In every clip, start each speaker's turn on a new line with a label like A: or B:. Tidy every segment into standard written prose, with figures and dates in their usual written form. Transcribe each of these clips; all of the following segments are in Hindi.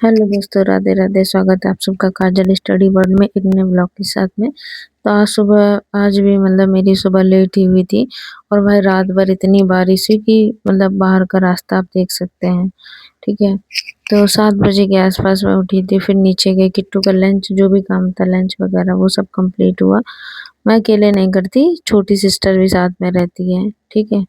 A: हेलो दोस्तों, राधे राधे। स्वागत है आप सबका काजल स्टडी वर्ल्ड में एक नए ब्लॉग के साथ में। तो आज भी मेरी सुबह लेट ही हुई थी। और भाई रात भर इतनी बारिश हुई कि बाहर का रास्ता आप देख सकते हैं। ठीक है। तो 7 बजे के आसपास मैं उठी थी, फिर नीचे गई। किट्टू का लंच जो भी काम था, लंच वगैरह वो सब कंप्लीट हुआ। मैं अकेले नहीं करती, छोटी सिस्टर भी साथ में रहती है। ठीक है।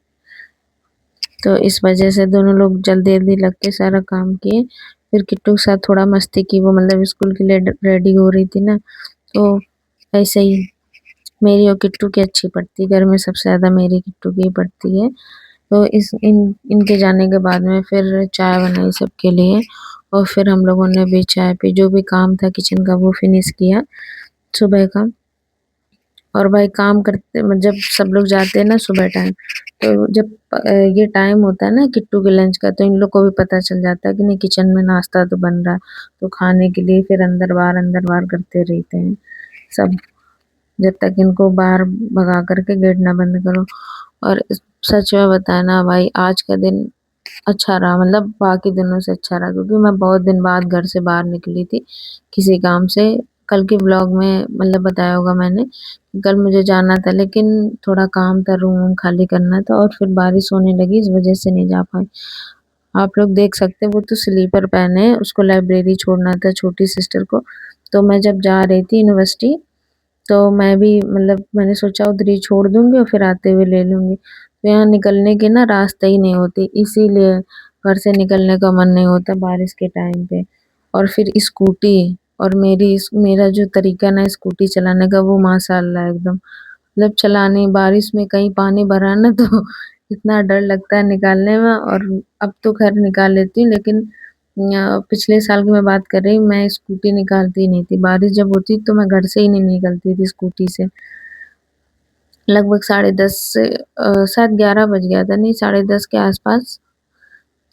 A: तो इस वजह से दोनों लोग जल्दी जल्दी लग के सारा काम किए। फिर किट्टू के साथ थोड़ा मस्ती की। वो स्कूल के लिए रेडी हो रही थी ना, तो ऐसे ही मेरी और किट्टू की अच्छी पड़ती है। घर में सबसे ज्यादा मेरी किट्टू की ही पड़ती है। तो इस इन इनके जाने के बाद में फिर चाय बनाई सबके लिए। और फिर हम लोगों ने भी चाय पी। जो भी काम था किचन का वो फिनिश किया सुबह का। और भाई काम करते जब सब लोग जाते हैं ना सुबह टाइम, तो जब ये टाइम होता है ना किट्टू के लंच का, तो इन लोग को भी पता चल जाता है कि नहीं किचन में नाश्ता तो बन रहा है। तो खाने के लिए फिर अंदर बाहर करते रहते हैं सब, जब तक इनको बाहर भगा करके गेट ना बंद करो। और सच में बताया ना भाई, आज का दिन अच्छा रहा। बाकी दिनों से अच्छा रहा, क्योंकि मैं बहुत दिन बाद घर से बाहर निकली थी किसी काम से। कल के ब्लॉग में बताया होगा मैंने कि कल मुझे जाना था, लेकिन थोड़ा काम था, रूम वूम खाली करना था, और फिर बारिश होने लगी, इस वजह से नहीं जा पाई। आप लोग देख सकते हैं, वो तो स्लीपर पहने है, उसको लाइब्रेरी छोड़ना था छोटी सिस्टर को। तो मैं जब जा रही थी यूनिवर्सिटी, तो मैं भी मैंने सोचा उधर ही छोड़ दूंगी और फिर आते हुए ले लूंगी। तो यहाँ निकलने के ना रास्ता ही नहीं होती, इसीलिए घर से निकलने का मन नहीं होता बारिश के टाइम पे। और फिर स्कूटी, और मेरा जो तरीका ना स्कूटी चलाने का, वो माशाल्लाह एकदम चलाने बारिश में कहीं पानी भरा ना तो इतना डर लगता है निकालने में। और अब तो खैर निकाल लेती हूँ, लेकिन पिछले साल की मैं बात कर रही हूँ, मैं स्कूटी निकालती ही नहीं थी। बारिश जब होती तो मैं घर से ही नहीं निकलती थी स्कूटी से। लगभग 10:30 से शायद 11 बज गया था, नहीं 10:30 के आसपास,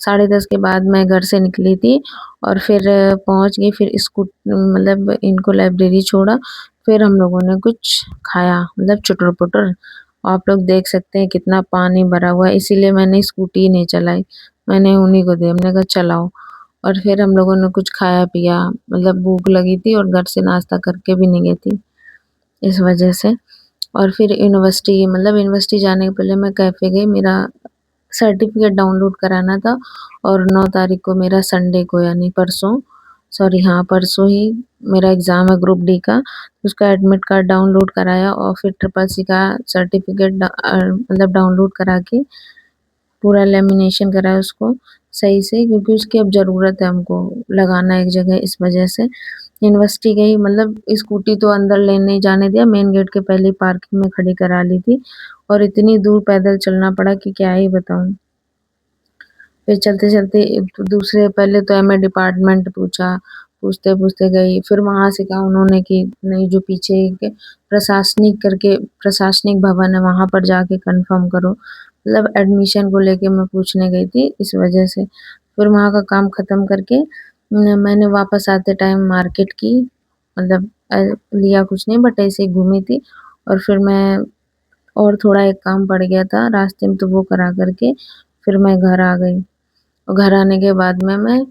A: 10:30 के बाद मैं घर से निकली थी। और फिर पहुंच गई। फिर इनको लाइब्रेरी छोड़ा। फिर हम लोगों ने कुछ खाया, चुटर पुटर। आप लोग देख सकते हैं कितना पानी भरा हुआ है, इसीलिए मैंने स्कूटी ही नहीं चलाई। मैंने उन्हीं को दिया, हमने कहा चलाओ। और फिर हम लोगों ने कुछ खाया पिया। भूख लगी थी और घर से नाश्ता करके भी नहीं गई थी, इस वजह से। और फिर यूनिवर्सिटी जाने के पहले मैं कैफे गई, मेरा सर्टिफिकेट डाउनलोड कराना था। और 9 तारीख को मेरा, संडे को यानी परसों, सॉरी हाँ परसों ही मेरा एग्जाम है ग्रुप डी का। उसका एडमिट कार्ड डाउनलोड कराया, और फिर ट्रिपल सी का सर्टिफिकेट डाउनलोड करा के पूरा लेमिनेशन कराया उसको सही से, क्योंकि उसकी अब जरूरत है हमको लगाना एक जगह, इस वजह से। यूनिवर्सिटी गई, स्कूटी तो अंदर ले नहीं जाने दिया, मेन गेट के पहले पार्किंग में खड़ी करा ली थी। और इतनी दूर पैदल चलना पड़ा कि क्या ही बताऊं। फिर चलते चलते दूसरे, पहले तो एमए डिपार्टमेंट पूछा, पूछते पूछते गई। फिर वहां से कहा उन्होंने कि नहीं, जो पीछे एक प्रशासनिक भवन है, वहां पर जाके कंफर्म करो। एडमिशन को लेके मैं पूछने गई थी, इस वजह से। फिर वहां का काम खत्म करके मैंने वापस आते टाइम मार्केट की, लिया कुछ नहीं, बट ऐसे ही घूमी थी। और फिर मैं, और थोड़ा एक काम पड़ गया था रास्ते में, तो वो करा करके फिर मैं घर आ गई। और घर आने के बाद में मैं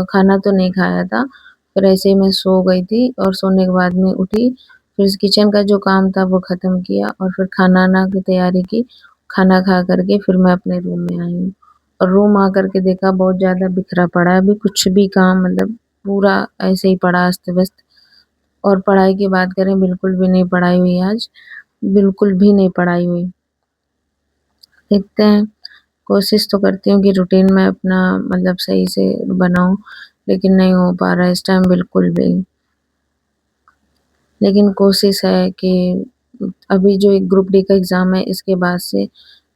A: खाना तो नहीं खाया था, फिर ऐसे ही मैं सो गई थी। और सोने के बाद में उठी, फिर किचन का जो काम था वो खत्म किया, और फिर खाना ना की तैयारी की। खाना खा करके फिर मैं अपने रूम में आई हूँ। और रूम आकर के देखा बहुत ज्यादा बिखरा पड़ा है, अभी कुछ भी काम पूरा ऐसे ही पड़ा अस्त व्यस्त। और पढ़ाई की बात करें, बिल्कुल भी नहीं पढ़ाई हुई आज, बिल्कुल भी नहीं पढ़ाई हुई। देखते हैं, कोशिश तो करती हूँ कि रूटीन में अपना सही से बनाऊं, लेकिन नहीं हो पा रहा है इस टाइम बिल्कुल भी। लेकिन कोशिश है कि अभी जो एक ग्रुप डी का एग्जाम है, इसके बाद से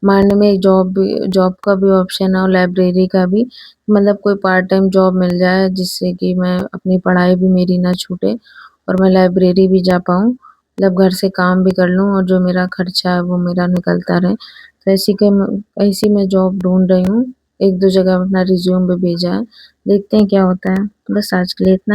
A: माइंड में जॉब का भी ऑप्शन है, और लाइब्रेरी का भी। कोई पार्ट टाइम जॉब मिल जाए, जिससे कि मैं अपनी पढ़ाई भी मेरी ना छूटे, और मैं लाइब्रेरी भी जा पाऊँ, घर से काम भी कर लूँ, और जो मेरा खर्चा है वो मेरा निकलता रहे। तो ऐसी मैं जॉब ढूंढ रही हूँ। 1-2 जगह अपना रिज्यूम भी भेजा है, देखते हैं क्या होता है। बस आज के लिए इतना ही।